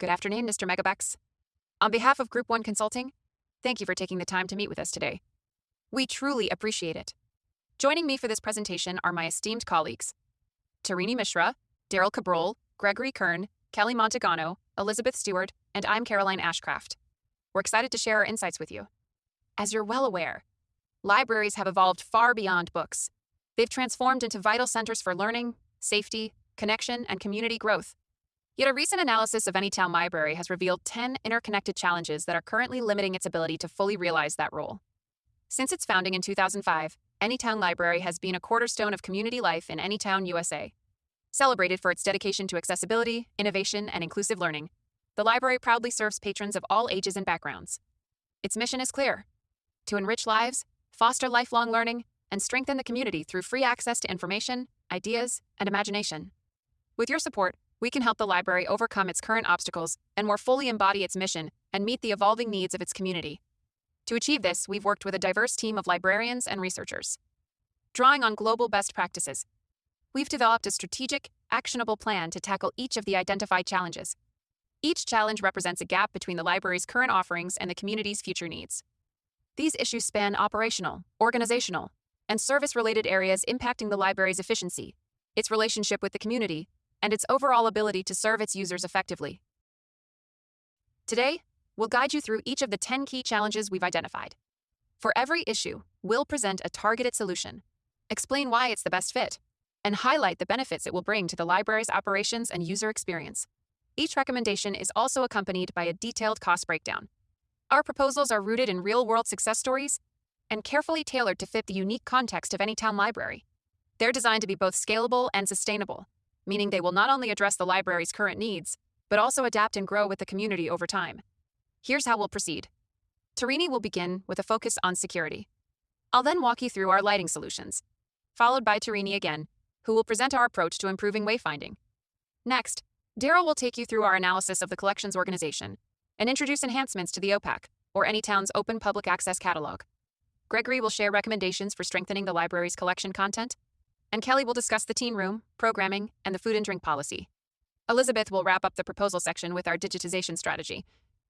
Good afternoon, Mr. Megabucks. On behalf of Group 1 Consulting, thank you for taking the time to meet with us today. We truly appreciate it. Joining me for this presentation are my esteemed colleagues, Tarini Mishra, Daryl Cabral, Gregory Kern, Kelly Montagano, Elizabeth Stewart, and I'm Caroline Ashcraft. We're excited to share our insights with you. As you're well aware, libraries have evolved far beyond books. They've transformed into vital centers for learning, safety, connection, and community growth. Yet a recent analysis of Anytown Library has revealed 10 interconnected challenges that are currently limiting its ability to fully realize that role. Since its founding in 2005, Anytown Library has been a cornerstone of community life in Anytown, USA. Celebrated for its dedication to accessibility, innovation, and inclusive learning, the library proudly serves patrons of all ages and backgrounds. Its mission is clear: to enrich lives, foster lifelong learning, and strengthen the community through free access to information, ideas, and imagination. With your support, we can help the library overcome its current obstacles and more fully embody its mission and meet the evolving needs of its community. To achieve this, we've worked with a diverse team of librarians and researchers. Drawing on global best practices, we've developed a strategic, actionable plan to tackle each of the identified challenges. Each challenge represents a gap between the library's current offerings and the community's future needs. These issues span operational, organizational, and service-related areas impacting the library's efficiency, its relationship with the community, and its overall ability to serve its users effectively. Today, we'll guide you through each of the 10 key challenges we've identified. For every issue, we'll present a targeted solution, explain why it's the best fit, and highlight the benefits it will bring to the library's operations and user experience. Each recommendation is also accompanied by a detailed cost breakdown. Our proposals are rooted in real-world success stories and carefully tailored to fit the unique context of Anytown Library. They're designed to be both scalable and sustainable, meaning they will not only address the library's current needs, but also adapt and grow with the community over time. Here's how we'll proceed. Tarini will begin with a focus on security. I'll then walk you through our lighting solutions, followed by Tarini again, who will present our approach to improving wayfinding. Next, Daryl will take you through our analysis of the collections organization and introduce enhancements to the OPAC, or Anytown's Open Public Access Catalog. Gregory will share recommendations for strengthening the library's collection content, and Kelly will discuss the teen room, programming, and the food and drink policy. Elizabeth will wrap up the proposal section with our digitization strategy.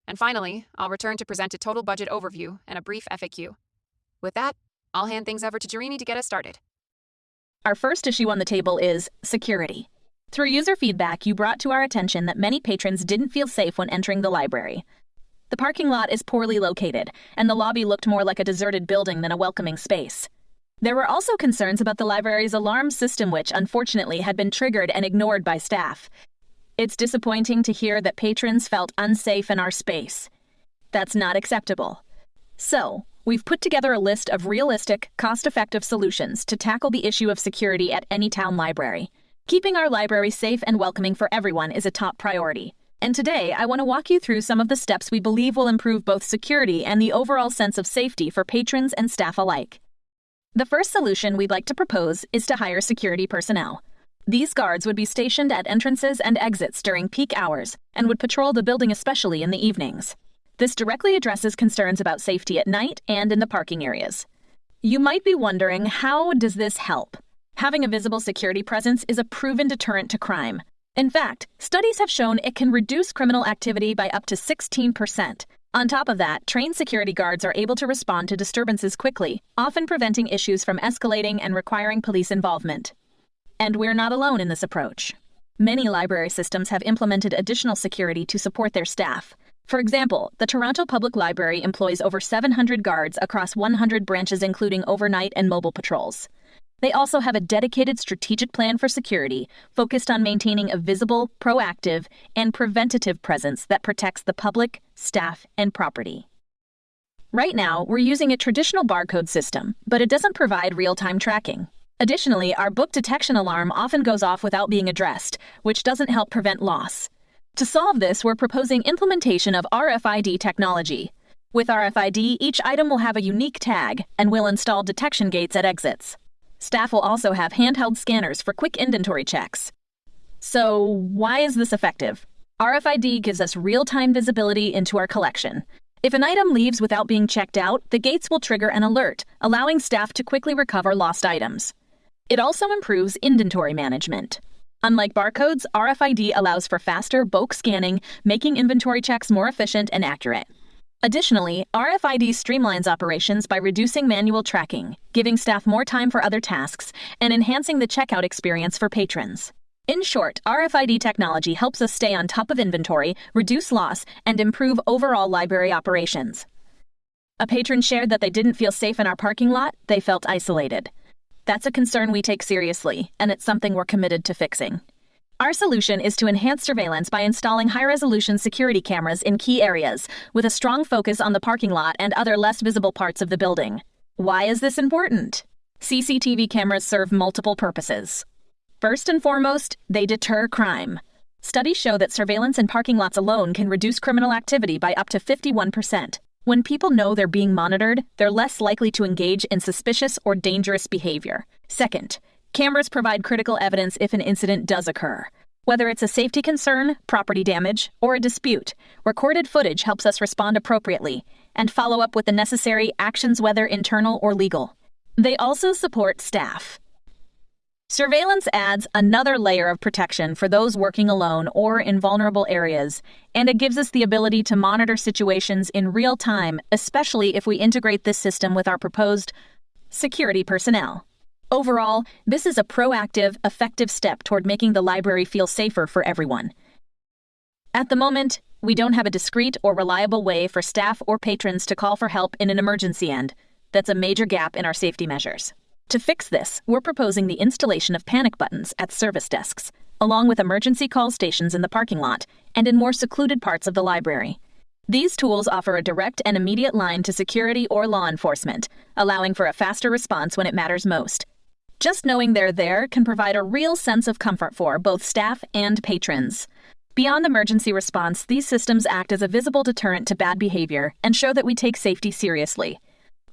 And finally, I'll return to present a total budget overview and a brief FAQ. With that, I'll hand things over to Tarini to get us started. Our first issue on the table is security. Through user feedback, you brought to our attention that many patrons didn't feel safe when entering the library. The parking lot is poorly located, and the lobby looked more like a deserted building than a welcoming space. There were also concerns about the library's alarm system, which unfortunately had been triggered and ignored by staff. It's disappointing to hear that patrons felt unsafe in our space. That's not acceptable. So, we've put together a list of realistic, cost-effective solutions to tackle the issue of security at Anytown Library. Keeping our library safe and welcoming for everyone is a top priority. And today, I want to walk you through some of the steps we believe will improve both security and the overall sense of safety for patrons and staff alike. The first solution we'd like to propose is to hire security personnel. These guards would be stationed at entrances and exits during peak hours and would patrol the building especially in the evenings. This directly addresses concerns about safety at night and in the parking areas. You might be wondering, how does this help? Having a visible security presence is a proven deterrent to crime. In fact, studies have shown it can reduce criminal activity by up to 16%. On top of that, trained security guards are able to respond to disturbances quickly, often preventing issues from escalating and requiring police involvement. And we're not alone in this approach. Many library systems have implemented additional security to support their staff. For example, the Toronto Public Library employs over 700 guards across 100 branches, including overnight and mobile patrols. They also have a dedicated strategic plan for security, focused on maintaining a visible, proactive, and preventative presence that protects the public, staff, and property. Right now, we're using a traditional barcode system, but it doesn't provide real-time tracking. Additionally, our book detection alarm often goes off without being addressed, which doesn't help prevent loss. To solve this, we're proposing implementation of RFID technology. With RFID, each item will have a unique tag, and we'll install detection gates at exits. Staff will also have handheld scanners for quick inventory checks. So, why is this effective? RFID gives us real-time visibility into our collection. If an item leaves without being checked out, the gates will trigger an alert, allowing staff to quickly recover lost items. It also improves inventory management. Unlike barcodes, RFID allows for faster bulk scanning, making inventory checks more efficient and accurate. Additionally, RFID streamlines operations by reducing manual tracking, giving staff more time for other tasks, and enhancing the checkout experience for patrons. In short, RFID technology helps us stay on top of inventory, reduce loss, and improve overall library operations. A patron shared that they didn't feel safe in our parking lot, they felt isolated. That's a concern we take seriously, and it's something we're committed to fixing. Our solution is to enhance surveillance by installing high-resolution security cameras in key areas, with a strong focus on the parking lot and other less visible parts of the building. Why is this important? CCTV cameras serve multiple purposes. First and foremost, they deter crime. Studies show that surveillance in parking lots alone can reduce criminal activity by up to 51%. When people know they're being monitored, they're less likely to engage in suspicious or dangerous behavior. Second, cameras provide critical evidence if an incident does occur. Whether it's a safety concern, property damage, or a dispute, recorded footage helps us respond appropriately and follow up with the necessary actions, whether internal or legal. They also support staff. Surveillance adds another layer of protection for those working alone or in vulnerable areas, and it gives us the ability to monitor situations in real time, especially if we integrate this system with our proposed security personnel. Overall, this is a proactive, effective step toward making the library feel safer for everyone. At the moment, we don't have a discreet or reliable way for staff or patrons to call for help in an emergency, and that's a major gap in our safety measures. To fix this, we're proposing the installation of panic buttons at service desks, along with emergency call stations in the parking lot and in more secluded parts of the library. These tools offer a direct and immediate line to security or law enforcement, allowing for a faster response when it matters most. Just knowing they're there can provide a real sense of comfort for both staff and patrons. Beyond emergency response, these systems act as a visible deterrent to bad behavior and show that we take safety seriously.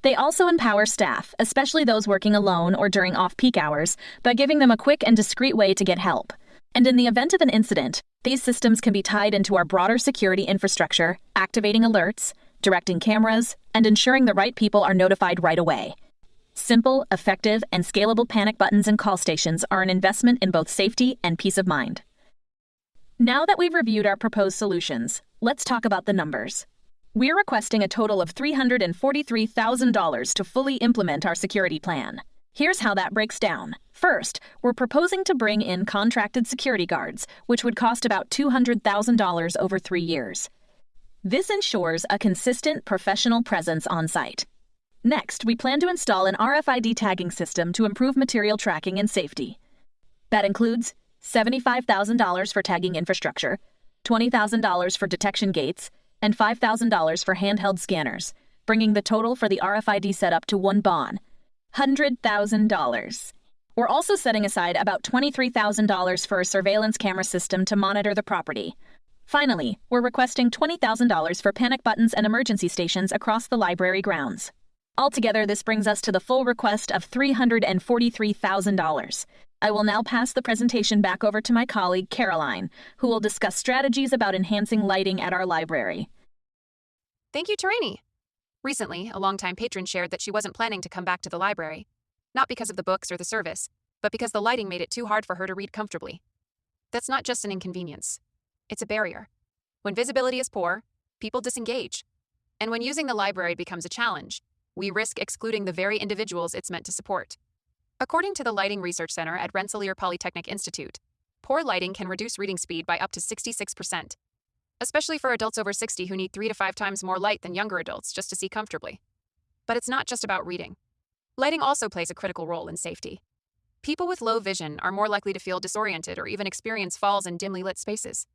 They also empower staff, especially those working alone or during off-peak hours, by giving them a quick and discreet way to get help. And in the event of an incident, these systems can be tied into our broader security infrastructure, activating alerts, directing cameras, and ensuring the right people are notified right away. Simple, effective, and scalable panic buttons and call stations are an investment in both safety and peace of mind. Now that we've reviewed our proposed solutions, let's talk about the numbers. We're requesting a total of $343,000 to fully implement our security plan. Here's how that breaks down. First, we're proposing to bring in contracted security guards, which would cost about $200,000 over 3 years. This ensures a consistent professional presence on site. Next, we plan to install an RFID tagging system to improve material tracking and safety. That includes $75,000 for tagging infrastructure, $20,000 for detection gates, and $5,000 for handheld scanners, bringing the total for the RFID setup to $100,000. We're also setting aside about $23,000 for a surveillance camera system to monitor the property. Finally, we're requesting $20,000 for panic buttons and emergency stations across the library grounds. Altogether, this brings us to the full request of $343,000. I will now pass the presentation back over to my colleague, Caroline, who will discuss strategies about enhancing lighting at our library. Thank you, Tarini. Recently, a longtime patron shared that she wasn't planning to come back to the library, not because of the books or the service, but because the lighting made it too hard for her to read comfortably. That's not just an inconvenience. It's a barrier. When visibility is poor, people disengage. And when using the library becomes a challenge, we risk excluding the very individuals it's meant to support. According to the Lighting Research Center at Rensselaer Polytechnic Institute, poor lighting can reduce reading speed by up to 66%, especially for adults over 60 who need 3 to 5 times more light than younger adults just to see comfortably. But it's not just about reading. Lighting also plays a critical role in safety. People with low vision are more likely to feel disoriented or even experience falls in dimly lit spaces.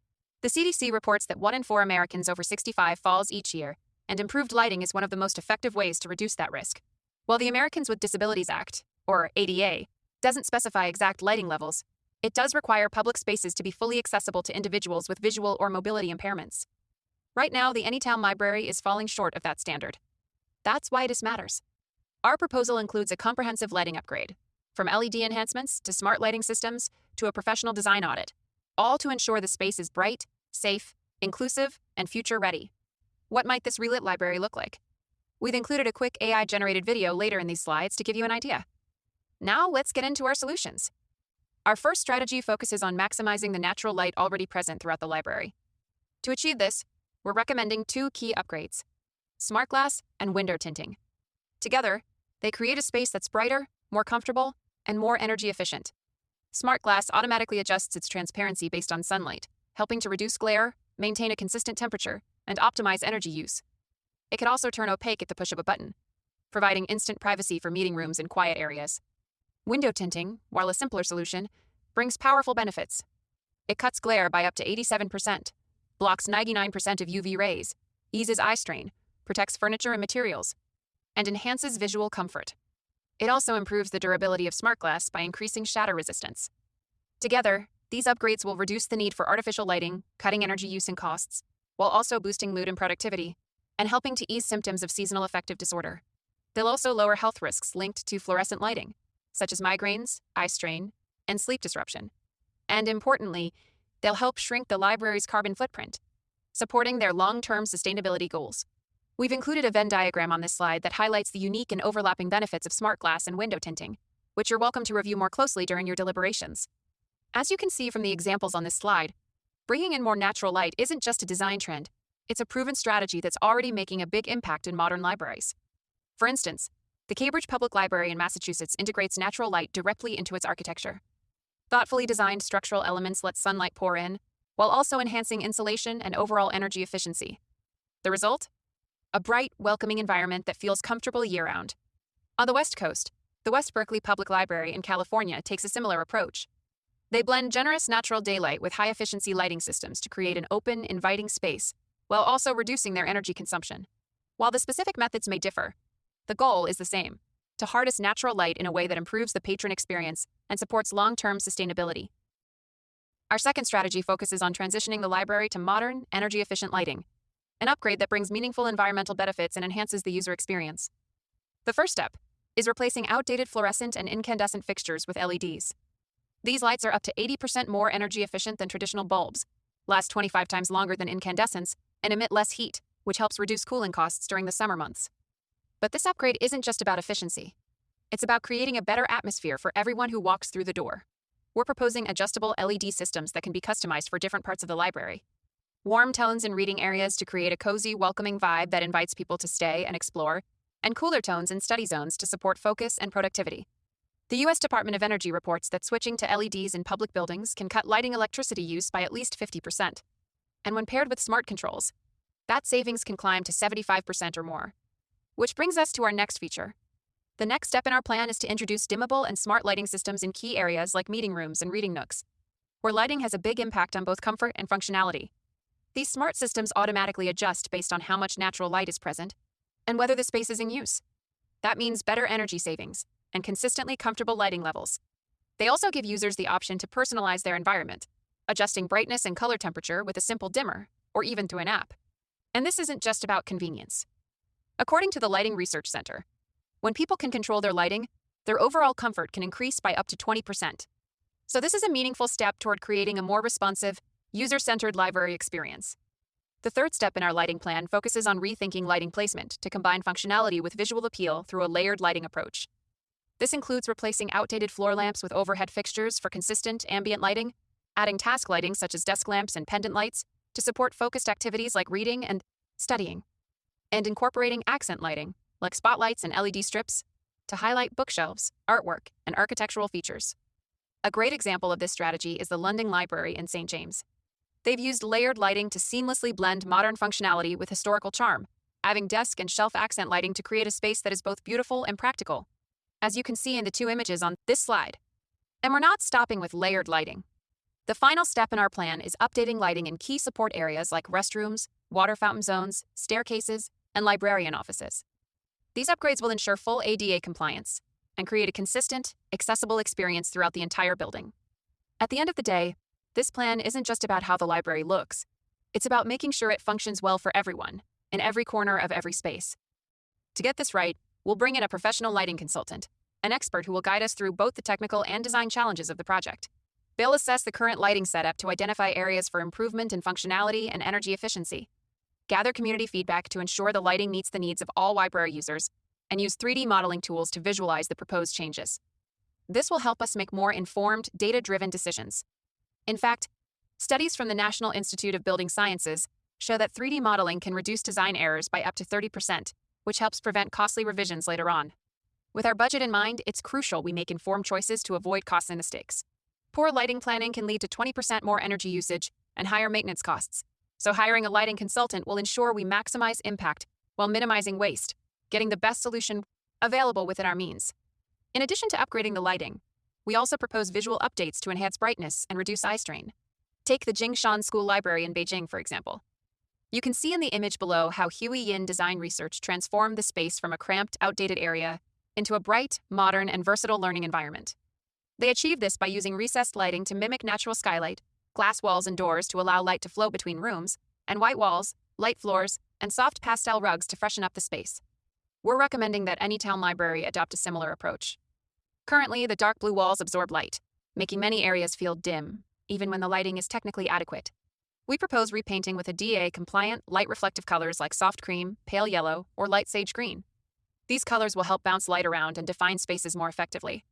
The CDC reports that 1 in 4 Americans over 65 falls each year, and improved lighting is one of the most effective ways to reduce that risk. While the Americans with Disabilities Act, or ADA, doesn't specify exact lighting levels, it does require public spaces to be fully accessible to individuals with visual or mobility impairments. Right now, the Anytown Library is falling short of that standard. That's why this matters. Our proposal includes a comprehensive lighting upgrade, from LED enhancements to smart lighting systems to a professional design audit, all to ensure the space is bright, safe, inclusive, and future-ready. What might this relit library look like? We've included a quick AI-generated video later in these slides to give you an idea. Now let's get into our solutions. Our first strategy focuses on maximizing the natural light already present throughout the library. To achieve this, we're recommending two key upgrades: smart glass and window tinting. Together, they create a space that's brighter, more comfortable, and more energy efficient. Smart glass automatically adjusts its transparency based on sunlight, helping to reduce glare, maintain a consistent temperature, and optimize energy use. It can also turn opaque at the push of a button, providing instant privacy for meeting rooms and quiet areas. Window tinting, while a simpler solution, brings powerful benefits. It cuts glare by up to 87%, blocks 99% of UV rays, eases eye strain, protects furniture and materials, and enhances visual comfort. It also improves the durability of smart glass by increasing shatter resistance. Together, these upgrades will reduce the need for artificial lighting, cutting energy use and costs, while also boosting mood and productivity, and helping to ease symptoms of seasonal affective disorder. They'll also lower health risks linked to fluorescent lighting, such as migraines, eye strain, and sleep disruption. And importantly, they'll help shrink the library's carbon footprint, supporting their long-term sustainability goals. We've included a Venn diagram on this slide that highlights the unique and overlapping benefits of smart glass and window tinting, which you're welcome to review more closely during your deliberations. As you can see from the examples on this slide, bringing in more natural light isn't just a design trend, it's a proven strategy that's already making a big impact in modern libraries. For instance, the Cambridge Public Library in Massachusetts integrates natural light directly into its architecture. Thoughtfully designed structural elements let sunlight pour in, while also enhancing insulation and overall energy efficiency. The result? A bright, welcoming environment that feels comfortable year-round. On the West Coast, the West Berkeley Public Library in California takes a similar approach. They blend generous natural daylight with high-efficiency lighting systems to create an open, inviting space, while also reducing their energy consumption. While the specific methods may differ, the goal is the same: to harness natural light in a way that improves the patron experience and supports long-term sustainability. Our second strategy focuses on transitioning the library to modern, energy-efficient lighting, an upgrade that brings meaningful environmental benefits and enhances the user experience. The first step is replacing outdated fluorescent and incandescent fixtures with LEDs. These lights are up to 80% more energy efficient than traditional bulbs, last 25 times longer than incandescents, and emit less heat, which helps reduce cooling costs during the summer months. But this upgrade isn't just about efficiency. It's about creating a better atmosphere for everyone who walks through the door. We're proposing adjustable LED systems that can be customized for different parts of the library. Warm tones in reading areas to create a cozy, welcoming vibe that invites people to stay and explore, and cooler tones in study zones to support focus and productivity. The U.S. Department of Energy reports that switching to LEDs in public buildings can cut lighting electricity use by at least 50%. And when paired with smart controls, that savings can climb to 75% or more. Which brings us to our next feature. The next step in our plan is to introduce dimmable and smart lighting systems in key areas like meeting rooms and reading nooks, where lighting has a big impact on both comfort and functionality. These smart systems automatically adjust based on how much natural light is present and whether the space is in use. That means better energy savings and consistently comfortable lighting levels. They also give users the option to personalize their environment, adjusting brightness and color temperature with a simple dimmer or even through an app. And this isn't just about convenience. According to the Lighting Research Center, when people can control their lighting, their overall comfort can increase by up to 20%. So this is a meaningful step toward creating a more responsive, user-centered library experience. The third step in our lighting plan focuses on rethinking lighting placement to combine functionality with visual appeal through a layered lighting approach. This includes replacing outdated floor lamps with overhead fixtures for consistent ambient lighting, adding task lighting such as desk lamps and pendant lights to support focused activities like reading and studying, and incorporating accent lighting like spotlights and LED strips to highlight bookshelves, artwork, and architectural features. A great example of this strategy is the London Library in St. James. They've used layered lighting to seamlessly blend modern functionality with historical charm, adding desk and shelf accent lighting to create a space that is both beautiful and practical, as you can see in the two images on this slide. And we're not stopping with layered lighting. The final step in our plan is updating lighting in key support areas like restrooms, water fountain zones, staircases, and librarian offices. These upgrades will ensure full ADA compliance and create a consistent, accessible experience throughout the entire building. At the end of the day, this plan isn't just about how the library looks. It's about making sure it functions well for everyone, in every corner of every space. To get this right, we'll bring in a professional lighting consultant, an expert who will guide us through both the technical and design challenges of the project. They'll assess the current lighting setup to identify areas for improvement in functionality and energy efficiency, gather community feedback to ensure the lighting meets the needs of all library users, and use 3D modeling tools to visualize the proposed changes. This will help us make more informed, data-driven decisions. In fact, studies from the National Institute of Building Sciences show that 3D modeling can reduce design errors by up to 30%, which helps prevent costly revisions later on. With our budget in mind, it's crucial we make informed choices to avoid costly mistakes. Poor lighting planning can lead to 20% more energy usage and higher maintenance costs, so hiring a lighting consultant will ensure we maximize impact while minimizing waste, getting the best solution available within our means. In addition to upgrading the lighting, we also propose visual updates to enhance brightness and reduce eye strain. Take the Jingshan School Library in Beijing, for example. You can see in the image below how Hui Yin Design Research transformed the space from a cramped, outdated area into a bright, modern, and versatile learning environment. They achieved this by using recessed lighting to mimic natural skylight, glass walls and doors to allow light to flow between rooms, and white walls, light floors, and soft pastel rugs to freshen up the space. We're recommending that Anytown Library adopt a similar approach. Currently, the dark blue walls absorb light, making many areas feel dim, even when the lighting is technically adequate. We propose repainting with a DA-compliant, light-reflective colors like soft cream, pale yellow, or light sage green. These colors will help bounce light around and define spaces more effectively.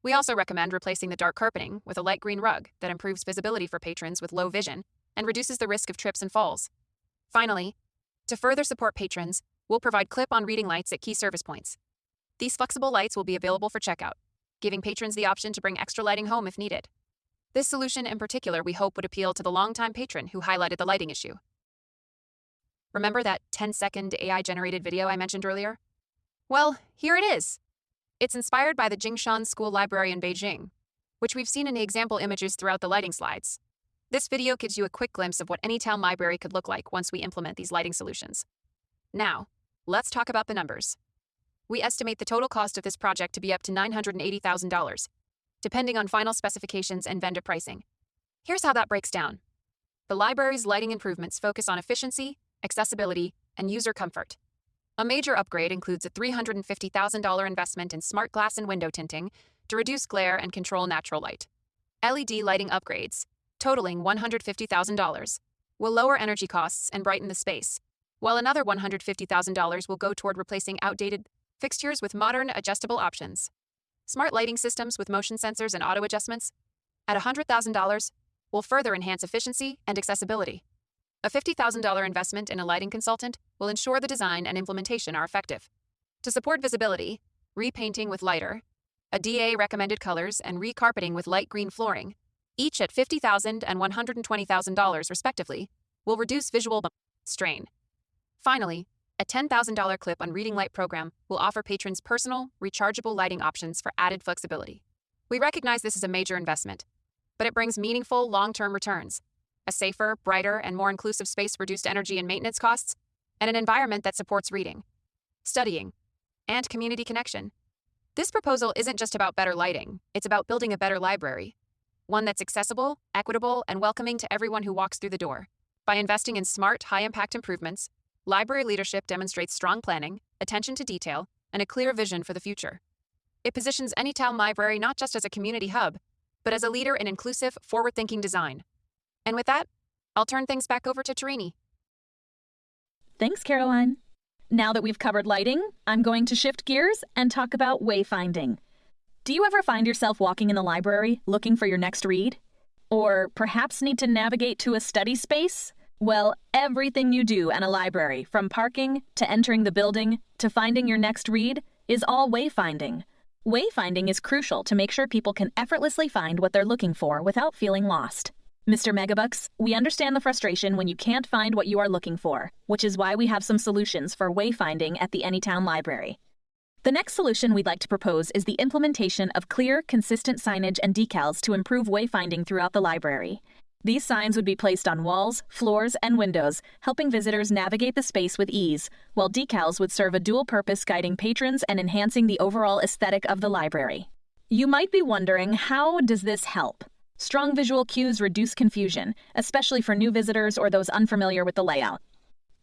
We also recommend replacing the dark carpeting with a light green rug that improves visibility for patrons with low vision and reduces the risk of trips and falls. Finally, to further support patrons, we'll provide clip-on reading lights at key service points. These flexible lights will be available for checkout, giving patrons the option to bring extra lighting home if needed. This solution in particular we hope would appeal to the longtime patron who highlighted the lighting issue. Remember that 10-second AI-generated video I mentioned earlier? Well, here it is. It's inspired by the Jingshan School Library in Beijing, which we've seen in the example images throughout the lighting slides. This video gives you a quick glimpse of what Anytown Library could look like once we implement these lighting solutions. Now, let's talk about the numbers. We estimate the total cost of this project to be up to $980,000, depending on final specifications and vendor pricing. Here's how that breaks down. The library's lighting improvements focus on efficiency, accessibility, and user comfort. A major upgrade includes a $350,000 investment in smart glass and window tinting to reduce glare and control natural light. LED lighting upgrades, totaling $150,000, will lower energy costs and brighten the space, while another $150,000 will go toward replacing outdated fixtures with modern, adjustable options. Smart lighting systems with motion sensors and auto adjustments, at $100,000, will further enhance efficiency and accessibility. A $50,000 investment in a lighting consultant will ensure the design and implementation are effective. To support visibility, repainting with lighter, a DA-recommended colors, and recarpeting with light green flooring, each at $50,000 and $120,000 respectively, will reduce visual strain. Finally, a $10,000 clip on reading light program will offer patrons personal, rechargeable lighting options for added flexibility. We recognize this is a major investment, but it brings meaningful, long-term returns. A safer, brighter, and more inclusive space, reduced energy and maintenance costs, and an environment that supports reading, studying, and community connection. This proposal isn't just about better lighting, it's about building a better library, one that's accessible, equitable, and welcoming to everyone who walks through the door. By investing in smart, high-impact improvements, library leadership demonstrates strong planning, attention to detail, and a clear vision for the future. It positions Anytown Library not just as a community hub, but as a leader in inclusive, forward-thinking design. And with that, I'll turn things back over to Tarini. Thanks, Caroline. Now that we've covered lighting, I'm going to shift gears and talk about wayfinding. Do you ever find yourself walking in the library looking for your next read? Or perhaps need to navigate to a study space? Well, everything you do in a library, from parking to entering the building to finding your next read, is all wayfinding. Wayfinding is crucial to make sure people can effortlessly find what they're looking for without feeling lost. Mr. Megabucks, we understand the frustration when you can't find what you are looking for, which is why we have some solutions for wayfinding at the Anytown Library. The next solution we'd like to propose is the implementation of clear, consistent signage and decals to improve wayfinding throughout the library. These signs would be placed on walls, floors, and windows, helping visitors navigate the space with ease, while decals would serve a dual purpose, guiding patrons and enhancing the overall aesthetic of the library. You might be wondering, how does this help? Strong visual cues reduce confusion, especially for new visitors or those unfamiliar with the layout.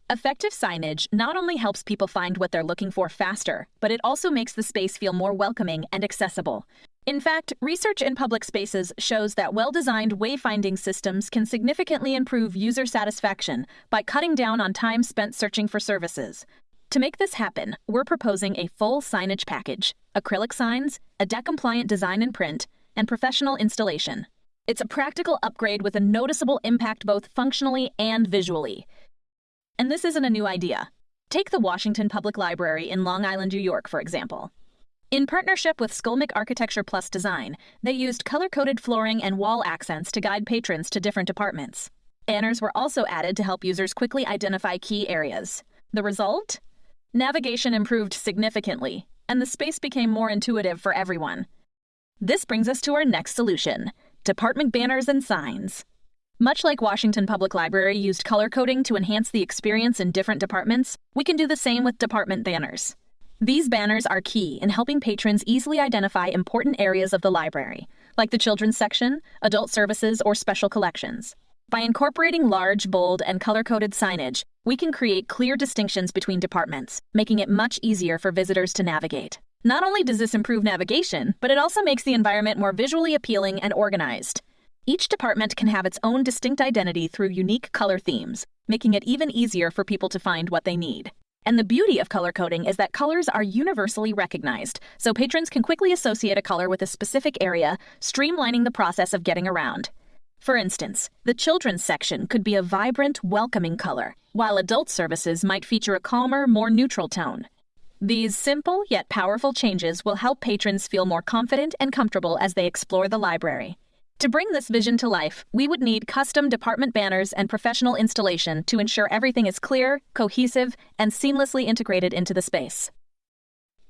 Effective signage not only helps people find what they're looking for faster, but it also makes the space feel more welcoming and accessible. In fact, research in public spaces shows that well-designed wayfinding systems can significantly improve user satisfaction by cutting down on time spent searching for services. To make this happen, we're proposing a full signage package: acrylic signs, a deck-compliant design and print, and professional installation. It's a practical upgrade with a noticeable impact both functionally and visually. And this isn't a new idea. Take the Washington Public Library in Long Island, New York, for example. In partnership with Skolnick Architecture Plus Design, they used color-coded flooring and wall accents to guide patrons to different departments. Banners were also added to help users quickly identify key areas. The result? Navigation improved significantly, and the space became more intuitive for everyone. This brings us to our next solution: department banners and signs. Much like Washington Public Library used color coding to enhance the experience in different departments, we can do the same with department banners. These banners are key in helping patrons easily identify important areas of the library, like the children's section, adult services, or special collections. By incorporating large, bold, and color-coded signage, we can create clear distinctions between departments, making it much easier for visitors to navigate. Not only does this improve navigation, but it also makes the environment more visually appealing and organized. Each department can have its own distinct identity through unique color themes, making it even easier for people to find what they need. And the beauty of color coding is that colors are universally recognized, so patrons can quickly associate a color with a specific area, streamlining the process of getting around. For instance, the children's section could be a vibrant, welcoming color, while adult services might feature a calmer, more neutral tone. These simple yet powerful changes will help patrons feel more confident and comfortable as they explore the library. To bring this vision to life, we would need custom department banners and professional installation to ensure everything is clear, cohesive, and seamlessly integrated into the space.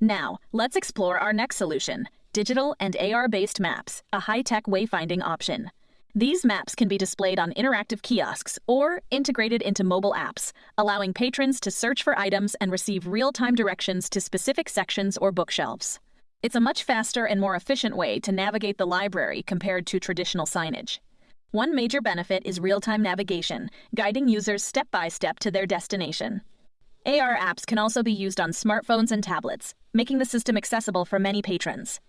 Now, let's explore our next solution: digital and AR-based maps, a high-tech wayfinding option. These maps can be displayed on interactive kiosks or integrated into mobile apps, allowing patrons to search for items and receive real-time directions to specific sections or bookshelves. It's a much faster and more efficient way to navigate the library compared to traditional signage. One major benefit is real-time navigation, guiding users step-by-step to their destination. AR apps can also be used on smartphones and tablets, making the system accessible for many patrons.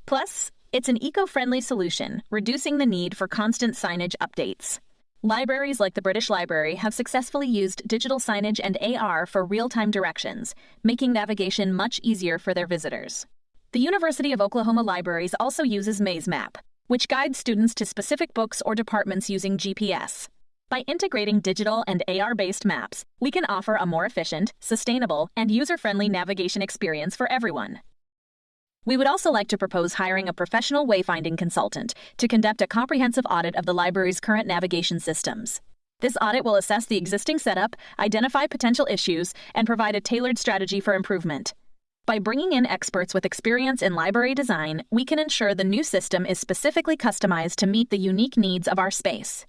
Plus, it's an eco-friendly solution, reducing the need for constant signage updates. Libraries like the British Library have successfully used digital signage and AR for real-time directions, making navigation much easier for their visitors. The University of Oklahoma Libraries also uses Maze Map, which guides students to specific books or departments using GPS. By integrating digital and AR-based maps, we can offer a more efficient, sustainable, and user-friendly navigation experience for everyone. We would also like to propose hiring a professional wayfinding consultant to conduct a comprehensive audit of the library's current navigation systems. This audit will assess the existing setup, identify potential issues, and provide a tailored strategy for improvement. By bringing in experts with experience in library design, we can ensure the new system is specifically customized to meet the unique needs of our space.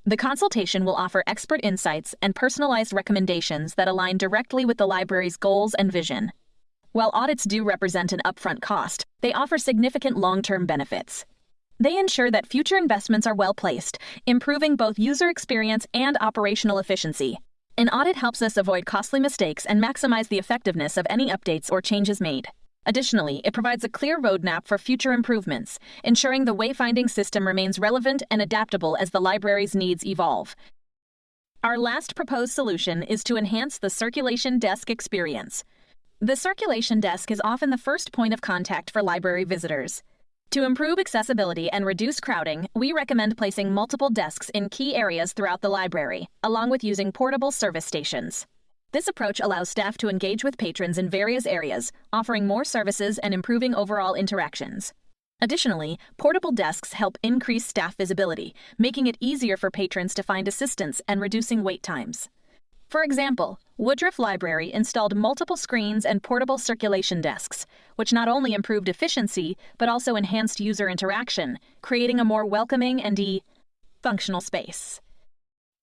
The consultation will offer expert insights and personalized recommendations that align directly with the library's goals and vision. While audits do represent an upfront cost, they offer significant long-term benefits. They ensure that future investments are well-placed, improving both user experience and operational efficiency. An audit helps us avoid costly mistakes and maximize the effectiveness of any updates or changes made. Additionally, it provides a clear roadmap for future improvements, ensuring the wayfinding system remains relevant and adaptable as the library's needs evolve. Our last proposed solution is to enhance the circulation desk experience. The circulation desk is often the first point of contact for library visitors. To improve accessibility and reduce crowding, we recommend placing multiple desks in key areas throughout the library, along with using portable service stations. This approach allows staff to engage with patrons in various areas, offering more services and improving overall interactions. Additionally, portable desks help increase staff visibility, making it easier for patrons to find assistance and reducing wait times. For example, Woodruff Library installed multiple screens and portable circulation desks, which not only improved efficiency, but also enhanced user interaction, creating a more welcoming and functional space.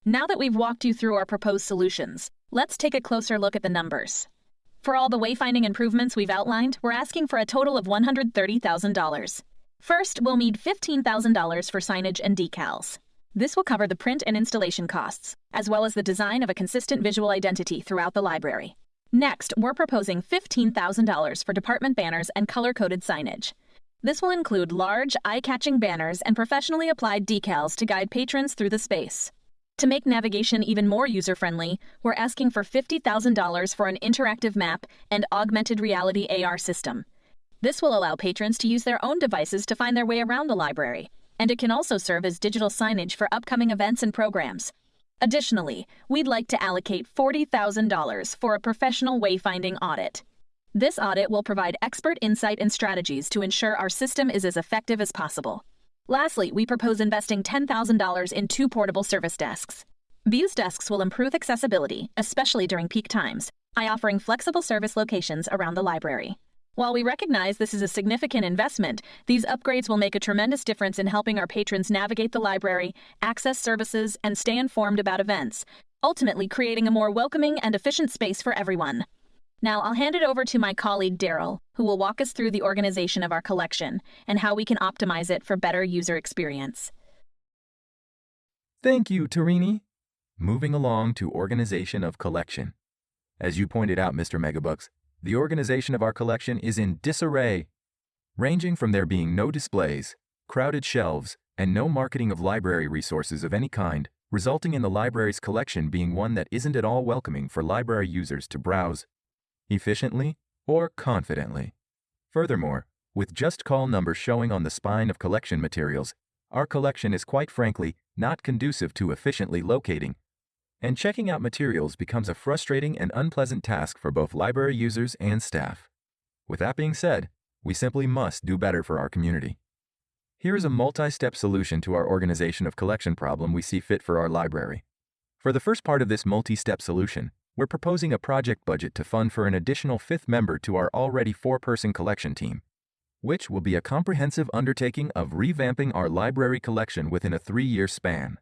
Now that we've walked you through our proposed solutions, let's take a closer look at the numbers. For all the wayfinding improvements we've outlined, we're asking for a total of $130,000. First, we'll need $15,000 for signage and decals. This will cover the print and installation costs, as well as the design of a consistent visual identity throughout the library. Next, we're proposing $15,000 for department banners and color-coded signage. This will include large, eye-catching banners and professionally applied decals to guide patrons through the space. To make navigation even more user-friendly, we're asking for $50,000 for an interactive map and augmented reality AR system. This will allow patrons to use their own devices to find their way around the library, and it can also serve as digital signage for upcoming events and programs. Additionally, we'd like to allocate $40,000 for a professional wayfinding audit. This audit will provide expert insight and strategies to ensure our system is as effective as possible. Lastly, we propose investing $10,000 in 2 portable service desks. These desks will improve accessibility, especially during peak times, by offering flexible service locations around the library. While we recognize this is a significant investment, these upgrades will make a tremendous difference in helping our patrons navigate the library, access services, and stay informed about events, ultimately creating a more welcoming and efficient space for everyone. Now, I'll hand it over to my colleague Daryl, who will walk us through the organization of our collection and how we can optimize it for better user experience. Thank you, Tarini. Moving along to organization of collection. As you pointed out, Mr. Megabucks, the organization of our collection is in disarray, ranging from there being no displays, crowded shelves, and no marketing of library resources of any kind, resulting in the library's collection being one that isn't at all welcoming for library users to browse efficiently or confidently. Furthermore, with just call numbers showing on the spine of collection materials, our collection is quite frankly not conducive to efficiently locating, and checking out materials becomes a frustrating and unpleasant task for both library users and staff. With that being said, we simply must do better for our community. Here is a multi-step solution to our organization of collection problem we see fit for our library. For the first part of this multi-step solution, we're proposing a project budget to fund for an additional 5th member to our already 4-person collection team, which will be a comprehensive undertaking of revamping our library collection within a 3-year span.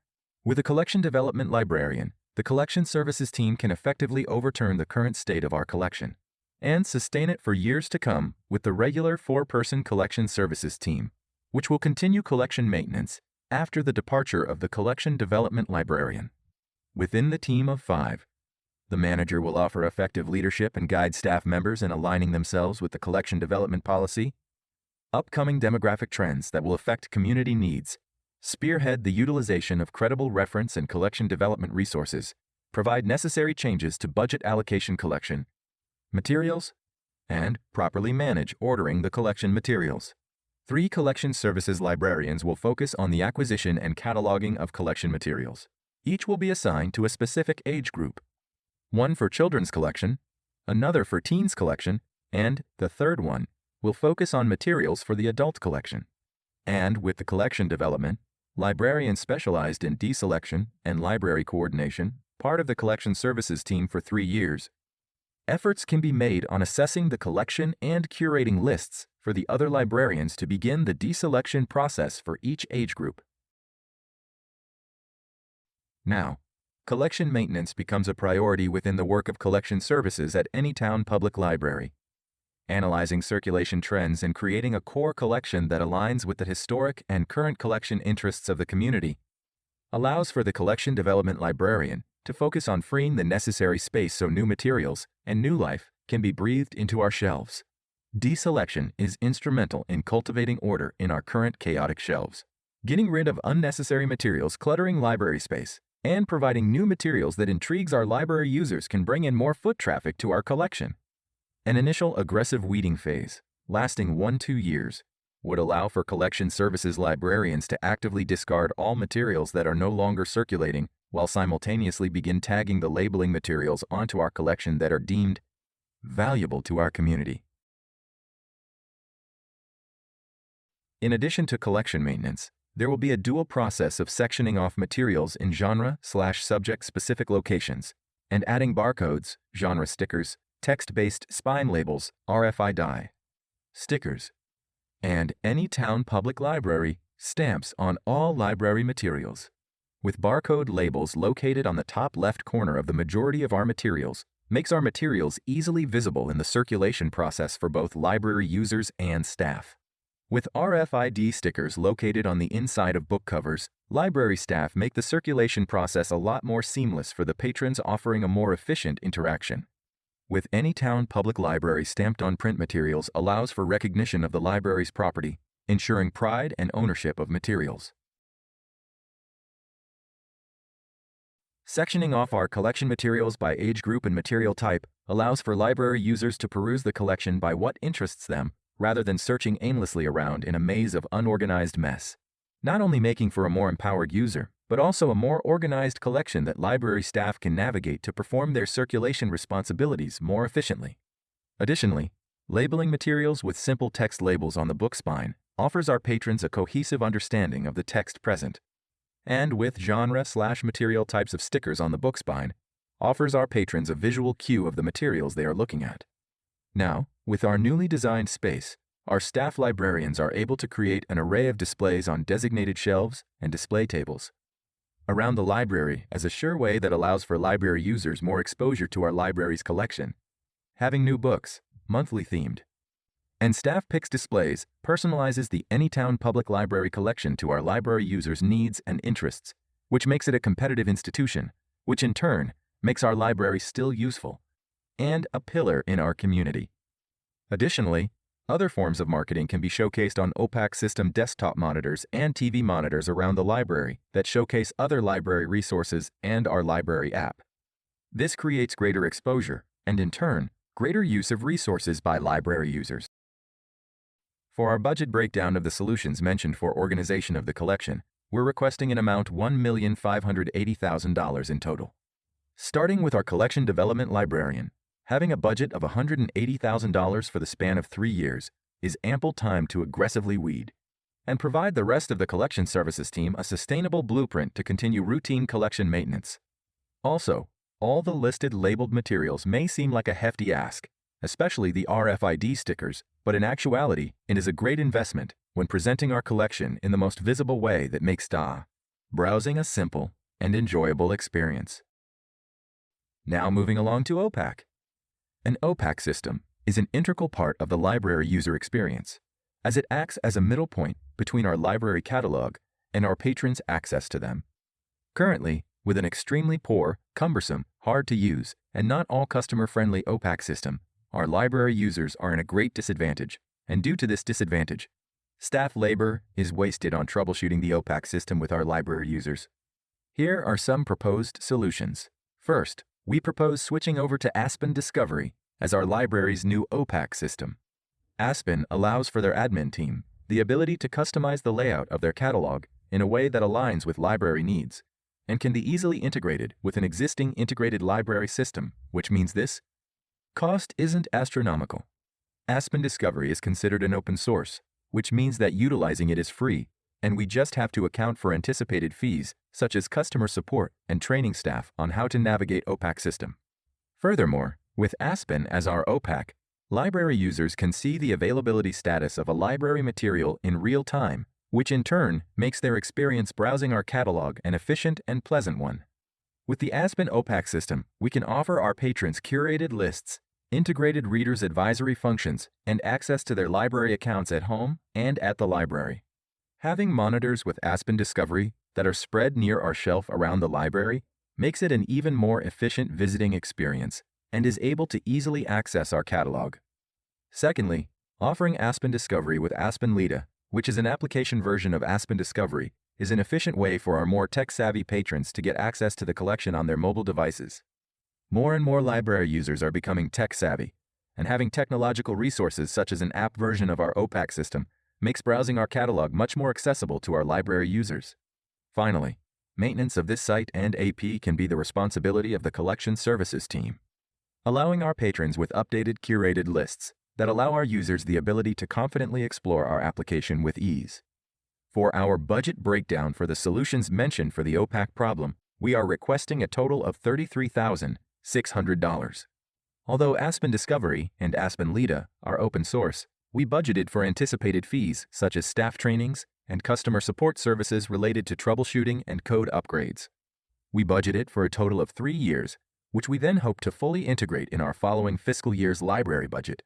With a collection development librarian, the collection services team can effectively overturn the current state of our collection and sustain it for years to come with the regular 4-person collection services team, which will continue collection maintenance after the departure of the collection development librarian. Within the team of 5, the manager will offer effective leadership and guide staff members in aligning themselves with the collection development policy, upcoming demographic trends that will affect community needs, spearhead the utilization of credible reference and collection development resources, provide necessary changes to budget allocation collection materials, and properly manage ordering the collection materials. 3 collection services librarians will focus on the acquisition and cataloging of collection materials. Each will be assigned to a specific age group. 1 for children's collection, another for teens collection, and the 3rd one will focus on materials for the adult collection. And with the collection development, librarians specialized in deselection and library coordination, part of the collection services team for 3 years, efforts can be made on assessing the collection and curating lists for the other librarians to begin the deselection process for each age group. Now, collection maintenance becomes a priority within the work of collection services at Anytown Public Library. Analyzing circulation trends and creating a core collection that aligns with the historic and current collection interests of the community allows for the collection development librarian to focus on freeing the necessary space so new materials and new life can be breathed into our shelves. Deselection is instrumental in cultivating order in our current chaotic shelves, getting rid of unnecessary materials cluttering library space, and providing new materials that intrigues our library users can bring in more foot traffic to our collection. An initial aggressive weeding phase, lasting 1-2 years, would allow for collection services librarians to actively discard all materials that are no longer circulating while simultaneously begin tagging the labeling materials onto our collection that are deemed valuable to our community. In addition to collection maintenance, there will be a dual process of sectioning off materials in genre/subject-specific locations and adding barcodes, genre stickers, text-based spine labels, RFID stickers, and Anytown Public Library stamps on all library materials. With barcode labels located on the top left corner of the majority of our materials, makes our materials easily visible in the circulation process for both library users and staff. With RFID stickers located on the inside of book covers, library staff make the circulation process a lot more seamless for the patrons, offering a more efficient interaction. With Anytown Public Library stamped on print materials allows for recognition of the library's property, ensuring pride and ownership of materials. Sectioning off our collection materials by age group and material type allows for library users to peruse the collection by what interests them, rather than searching aimlessly around in a maze of unorganized mess, not only making for a more empowered user, but also a more organized collection that library staff can navigate to perform their circulation responsibilities more efficiently. Additionally, labeling materials with simple text labels on the book spine offers our patrons a cohesive understanding of the text present, and with genre/material types of stickers on the book spine, offers our patrons a visual cue of the materials they are looking at. Now, with our newly designed space, our staff librarians are able to create an array of displays on designated shelves and display tables around the library as a sure way that allows for library users more exposure to our library's collection. Having new books, monthly themed, and staff picks displays personalizes the Anytown Public Library collection to our library users' needs and interests, which makes it a competitive institution, which in turn makes our library still useful and a pillar in our community. Additionally, other forms of marketing can be showcased on OPAC system desktop monitors and TV monitors around the library that showcase other library resources and our library app. This creates greater exposure and, in turn, greater use of resources by library users. For our budget breakdown of the solutions mentioned for organization of the collection, we're requesting an amount $1,580,000 in total. Starting with our collection development librarian, having a budget of $180,000 for the span of 3 years is ample time to aggressively weed and provide the rest of the collection services team a sustainable blueprint to continue routine collection maintenance. Also, all the listed labeled materials may seem like a hefty ask, especially the RFID stickers, but in actuality, it is a great investment when presenting our collection in the most visible way that makes browsing a simple and enjoyable experience. Now moving along to OPAC. An OPAC system is an integral part of the library user experience, as it acts as a middle point between our library catalog and our patrons' access to them. Currently, with an extremely poor, cumbersome, hard to use, and not all customer-friendly OPAC system, our library users are in a great disadvantage, and due to this disadvantage, staff labor is wasted on troubleshooting the OPAC system with our library users. Here are some proposed solutions. First, we propose switching over to Aspen Discovery as our library's new OPAC system. Aspen allows for their admin team the ability to customize the layout of their catalog in a way that aligns with library needs and can be easily integrated with an existing integrated library system, which means this cost isn't astronomical. Aspen Discovery is considered an open source, which means that utilizing it is free, and we just have to account for anticipated fees such as customer support and training staff on how to navigate OPAC system. Furthermore, with Aspen as our OPAC, library users can see the availability status of a library material in real time, which in turn makes their experience browsing our catalog an efficient and pleasant one. With the Aspen OPAC system, we can offer our patrons curated lists, integrated readers advisory functions, and access to their library accounts at home and at the library. Having monitors with Aspen Discovery that are spread near our shelf around the library makes it an even more efficient visiting experience and is able to easily access our catalog. Secondly, offering Aspen Discovery with Aspen Lita, which is an application version of Aspen Discovery, is an efficient way for our more tech-savvy patrons to get access to the collection on their mobile devices. More and more library users are becoming tech-savvy, and having technological resources such as an app version of our OPAC system makes browsing our catalog much more accessible to our library users. Finally, maintenance of this site and AP can be the responsibility of the collection services team, allowing our patrons with updated curated lists that allow our users the ability to confidently explore our application with ease. For our budget breakdown for the solutions mentioned for the OPAC problem, we are requesting a total of $33,600. Although Aspen Discovery and Aspen Lita are open source, we budgeted for anticipated fees such as staff trainings and customer support services related to troubleshooting and code upgrades. We budgeted for a total of 3 years, which we then hope to fully integrate in our following fiscal year's library budget.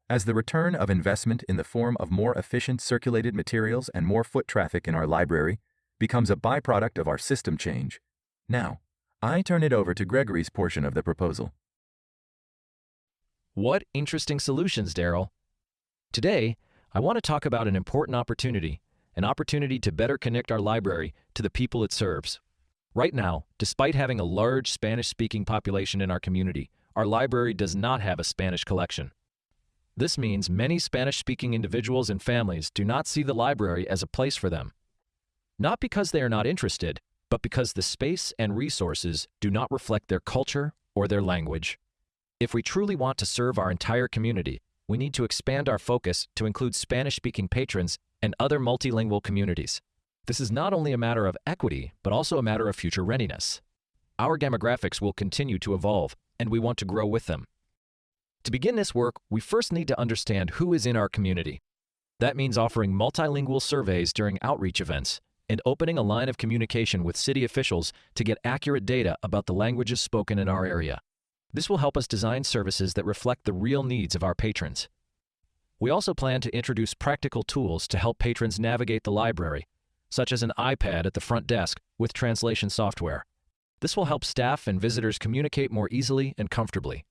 As the return of investment in the form of more efficient circulated materials and more foot traffic in our library becomes a byproduct of our system change. Now, I turn it over to Gregory's portion of the proposal. What interesting solutions, Daryl. Today, I want to talk about an important opportunity, an opportunity to better connect our library to the people it serves. Right now, despite having a large Spanish-speaking population in our community, our library does not have a Spanish collection. This means many Spanish-speaking individuals and families do not see the library as a place for them. Not because they are not interested, but because the space and resources do not reflect their culture or their language. If we truly want to serve our entire community, we need to expand our focus to include Spanish-speaking patrons and other multilingual communities. This is not only a matter of equity, but also a matter of future readiness. Our demographics will continue to evolve, and we want to grow with them. To begin this work, we first need to understand who is in our community. That means offering multilingual surveys during outreach events and opening a line of communication with city officials to get accurate data about the languages spoken in our area. This will help us design services that reflect the real needs of our patrons. We also plan to introduce practical tools to help patrons navigate the library, such as an iPad at the front desk with translation software. This will help staff and visitors communicate more easily and comfortably.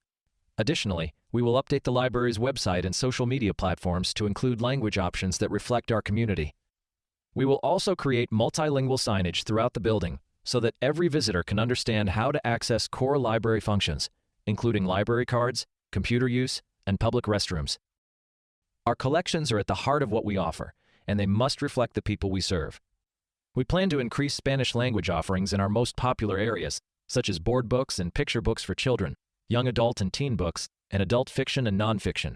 Additionally, we will update the library's website and social media platforms to include language options that reflect our community. We will also create multilingual signage throughout the building so that every visitor can understand how to access core library functions, including library cards, computer use, and public restrooms. Our collections are at the heart of what we offer, and they must reflect the people we serve. We plan to increase Spanish language offerings in our most popular areas, such as board books and picture books for children, young adult and teen books, and adult fiction and nonfiction.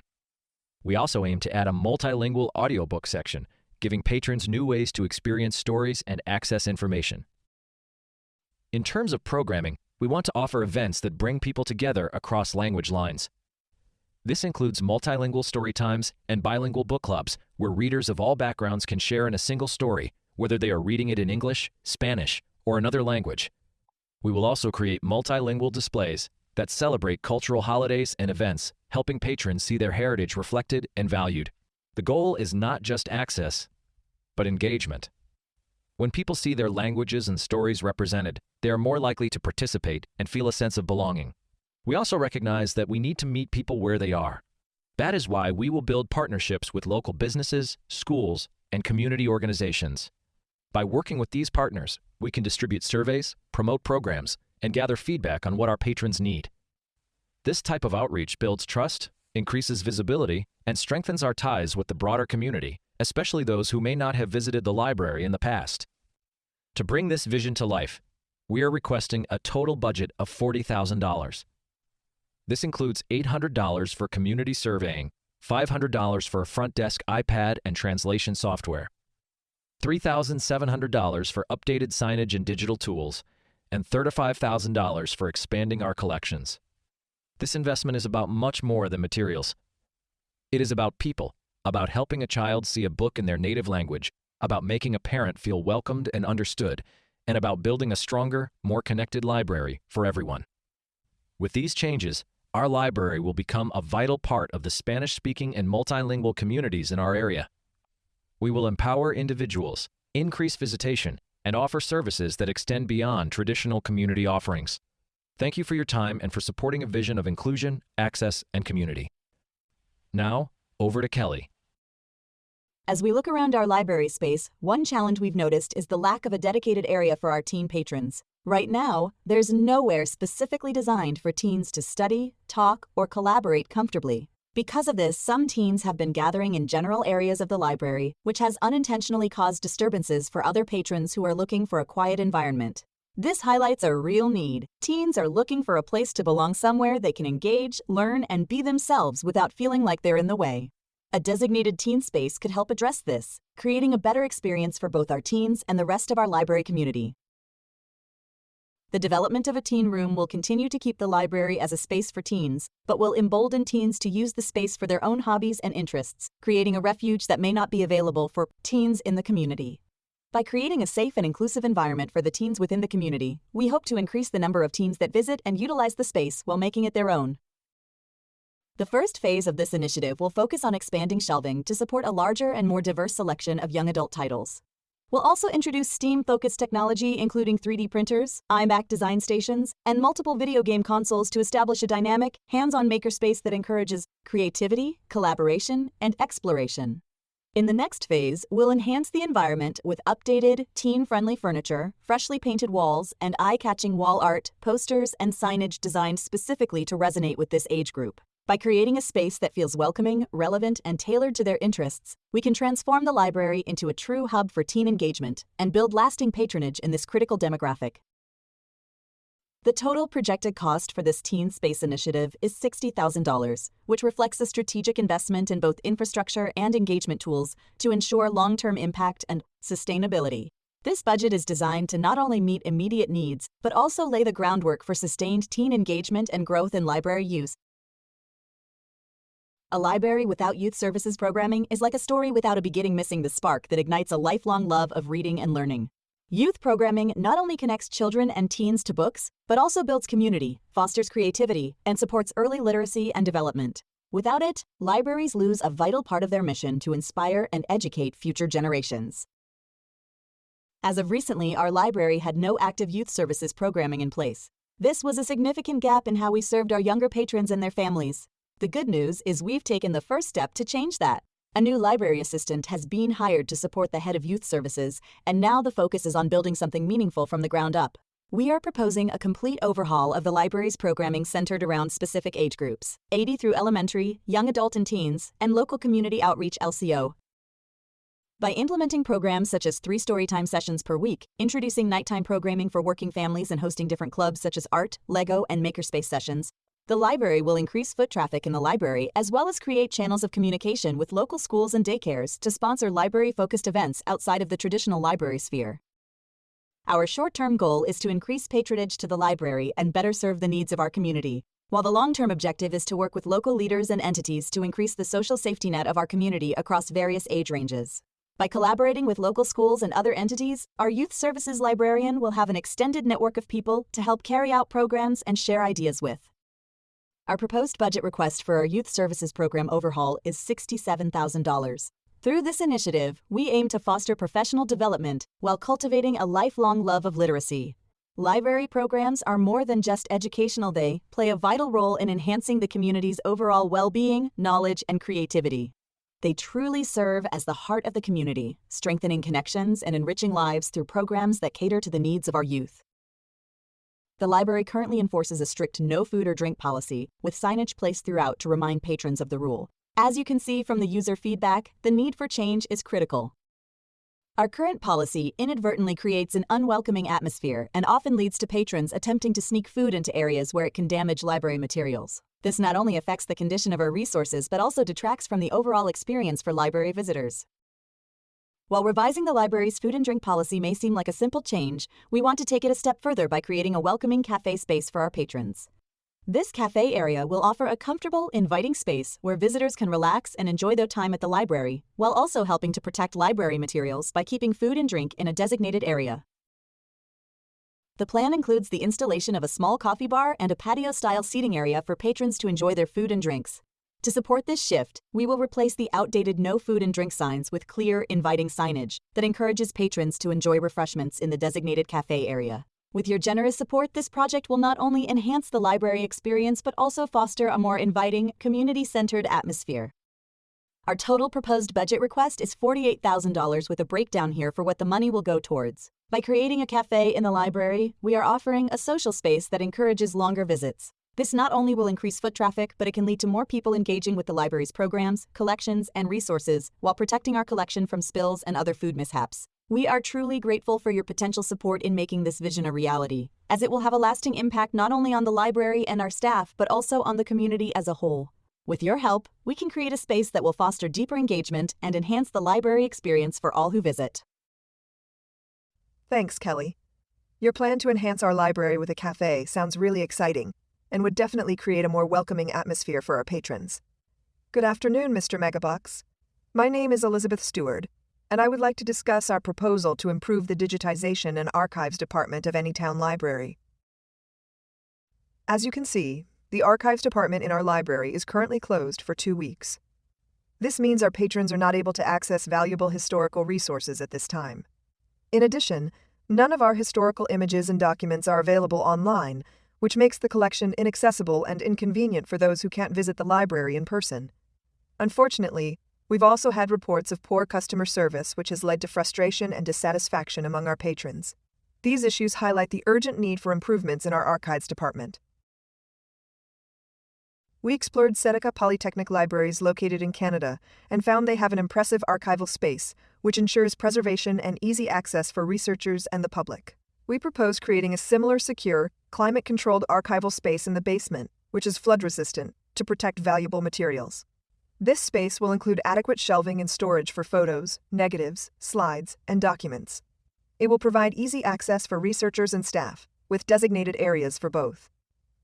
We also aim to add a multilingual audiobook section, giving patrons new ways to experience stories and access information. In terms of programming, we want to offer events that bring people together across language lines. This includes multilingual story times and bilingual book clubs, where readers of all backgrounds can share in a single story, whether they are reading it in English, Spanish, or another language. We will also create multilingual displays that celebrate cultural holidays and events, helping patrons see their heritage reflected and valued. The goal is not just access, but engagement. When people see their languages and stories represented, they are more likely to participate and feel a sense of belonging. We also recognize that we need to meet people where they are. That is why we will build partnerships with local businesses, schools, and community organizations. By working with these partners, we can distribute surveys, promote programs, and gather feedback on what our patrons need. This type of outreach builds trust, increases visibility, and strengthens our ties with the broader community, especially those who may not have visited the library in the past. To bring this vision to life, we are requesting a total budget of $40,000. This includes $800 for community surveying, $500 for a front desk iPad and translation software, $3,700 for updated signage and digital tools, and $35,000 for expanding our collections. This investment is about much more than materials. It is about people, about helping a child see a book in their native language, about making a parent feel welcomed and understood, and about building a stronger, more connected library for everyone. With these changes, our library will become a vital part of the Spanish-speaking and multilingual communities in our area. We will empower individuals, increase visitation, and offer services that extend beyond traditional community offerings. Thank you for your time and for supporting a vision of inclusion, access, and community. Now, over to Kelly. As we look around our library space, one challenge we've noticed is the lack of a dedicated area for our teen patrons. Right now, there's nowhere specifically designed for teens to study, talk, or collaborate comfortably. Because of this, some teens have been gathering in general areas of the library, which has unintentionally caused disturbances for other patrons who are looking for a quiet environment. This highlights a real need. Teens are looking for a place to belong somewhere they can engage, learn, and be themselves without feeling like they're in the way. A designated teen space could help address this, creating a better experience for both our teens and the rest of our library community. The development of a teen room will continue to keep the library as a space for teens, but will embolden teens to use the space for their own hobbies and interests, creating a refuge that may not be available for teens in the community. By creating a safe and inclusive environment for the teens within the community, we hope to increase the number of teens that visit and utilize the space while making it their own. The first phase of this initiative will focus on expanding shelving to support a larger and more diverse selection of young adult titles. We'll also introduce STEAM-focused technology, including 3D printers, iMac design stations, and multiple video game consoles to establish a dynamic, hands-on makerspace that encourages creativity, collaboration, and exploration. In the next phase, we'll enhance the environment with updated, teen-friendly furniture, freshly painted walls, and eye-catching wall art, posters, and signage designed specifically to resonate with this age group. By creating a space that feels welcoming, relevant, and tailored to their interests, we can transform the library into a true hub for teen engagement and build lasting patronage in this critical demographic. The total projected cost for this teen space initiative is $60,000, which reflects a strategic investment in both infrastructure and engagement tools to ensure long-term impact and sustainability. This budget is designed to not only meet immediate needs, but also lay the groundwork for sustained teen engagement and growth in library use. A library without youth services programming is like a story without a beginning, missing the spark that ignites a lifelong love of reading and learning. Youth programming not only connects children and teens to books, but also builds community, fosters creativity, and supports early literacy and development. Without it, libraries lose a vital part of their mission to inspire and educate future generations. As of recently, our library had no active youth services programming in place. This was a significant gap in how we served our younger patrons and their families. The good news is we've taken the first step to change that. A new library assistant has been hired to support the head of youth services, and now the focus is on building something meaningful from the ground up. We are proposing a complete overhaul of the library's programming centered around specific age groups, 80 through elementary, young adult and teens, and local community outreach (LCO). By implementing programs such as 3 storytime sessions per week, introducing nighttime programming for working families, and hosting different clubs such as art, Lego, and makerspace sessions, the library will increase foot traffic in the library as well as create channels of communication with local schools and daycares to sponsor library-focused events outside of the traditional library sphere. Our short-term goal is to increase patronage to the library and better serve the needs of our community, while the long-term objective is to work with local leaders and entities to increase the social safety net of our community across various age ranges. By collaborating with local schools and other entities, our youth services librarian will have an extended network of people to help carry out programs and share ideas with. Our proposed budget request for our youth services program overhaul is $67,000. Through this initiative, we aim to foster professional development while cultivating a lifelong love of literacy. Library programs are more than just educational. They play a vital role in enhancing the community's overall well-being, knowledge, and creativity. They truly serve as the heart of the community, strengthening connections and enriching lives through programs that cater to the needs of our youth. The library currently enforces a strict no food or drink policy, with signage placed throughout to remind patrons of the rule. As you can see from the user feedback, the need for change is critical. Our current policy inadvertently creates an unwelcoming atmosphere and often leads to patrons attempting to sneak food into areas where it can damage library materials. This not only affects the condition of our resources but also detracts from the overall experience for library visitors. While revising the library's food and drink policy may seem like a simple change, we want to take it a step further by creating a welcoming cafe space for our patrons. This cafe area will offer a comfortable, inviting space where visitors can relax and enjoy their time at the library, while also helping to protect library materials by keeping food and drink in a designated area. The plan includes the installation of a small coffee bar and a patio-style seating area for patrons to enjoy their food and drinks. To support this shift, we will replace the outdated no food and drink signs with clear, inviting signage that encourages patrons to enjoy refreshments in the designated cafe area. With your generous support, this project will not only enhance the library experience but also foster a more inviting, community-centered atmosphere. Our total proposed budget request is $48,000 with a breakdown here for what the money will go towards. By creating a cafe in the library, we are offering a social space that encourages longer visits. This not only will increase foot traffic, but it can lead to more people engaging with the library's programs, collections, and resources while protecting our collection from spills and other food mishaps. We are truly grateful for your potential support in making this vision a reality, as it will have a lasting impact not only on the library and our staff, but also on the community as a whole. With your help, we can create a space that will foster deeper engagement and enhance the library experience for all who visit. Thanks, Kelly. Your plan to enhance our library with a cafe sounds really exciting and would definitely create a more welcoming atmosphere for our patrons. Good afternoon, Mr. Megabucks. My name is Elizabeth Stewart, and I would like to discuss our proposal to improve the digitization and archives department of Anytown Library. As you can see, the archives department in our library is currently closed for 2 weeks. This means our patrons are not able to access valuable historical resources at this time. In addition, none of our historical images and documents are available online, which makes the collection inaccessible and inconvenient for those who can't visit the library in person. Unfortunately, we've also had reports of poor customer service, which has led to frustration and dissatisfaction among our patrons. These issues highlight the urgent need for improvements in our archives department. We explored Seneca Polytechnic libraries located in Canada and found they have an impressive archival space, which ensures preservation and easy access for researchers and the public. We propose creating a similar secure, climate-controlled archival space in the basement, which is flood-resistant, to protect valuable materials. This space will include adequate shelving and storage for photos, negatives, slides, and documents. It will provide easy access for researchers and staff, with designated areas for both.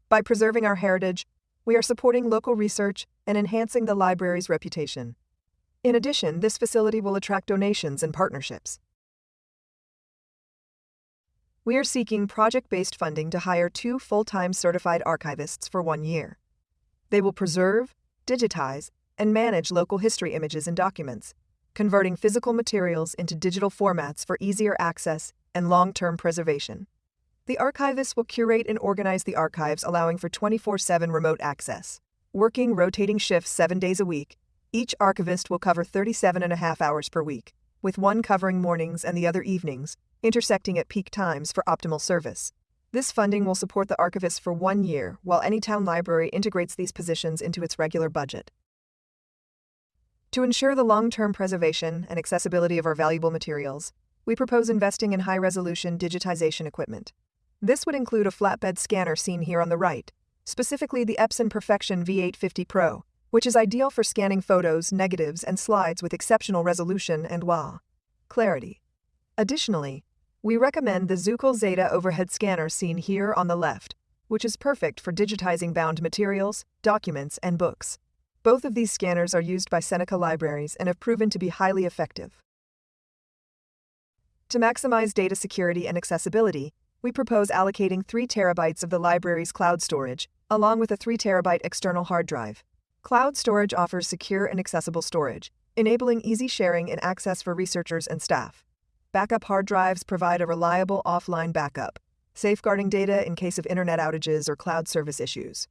By preserving our heritage, we are supporting local research and enhancing the library's reputation. In addition, this facility will attract donations and partnerships. We are seeking project-based funding to hire 2 full-time certified archivists for 1 year. They will preserve, digitize, and manage local history images and documents, converting physical materials into digital formats for easier access and long-term preservation. The archivists will curate and organize the archives, allowing for 24/7 remote access. Working rotating shifts 7 days a week, each archivist will cover 37.5 hours per week, with one covering mornings and the other evenings, intersecting at peak times for optimal service. This funding will support the archivists for 1 year, while Anytown Library integrates these positions into its regular budget. To ensure the long-term preservation and accessibility of our valuable materials, we propose investing in high-resolution digitization equipment. This would include a flatbed scanner seen here on the right, specifically the Epson Perfection V850 Pro, which is ideal for scanning photos, negatives, and slides with exceptional resolution and clarity. Additionally, we recommend the Zucal Zeta overhead scanner seen here on the left, which is perfect for digitizing bound materials, documents, and books. Both of these scanners are used by Seneca libraries and have proven to be highly effective. To maximize data security and accessibility, we propose allocating 3 terabytes of the library's cloud storage, along with a 3 terabyte external hard drive. Cloud storage offers secure and accessible storage, enabling easy sharing and access for researchers and staff. Backup hard drives provide a reliable offline backup, safeguarding data in case of internet outages or cloud service issues.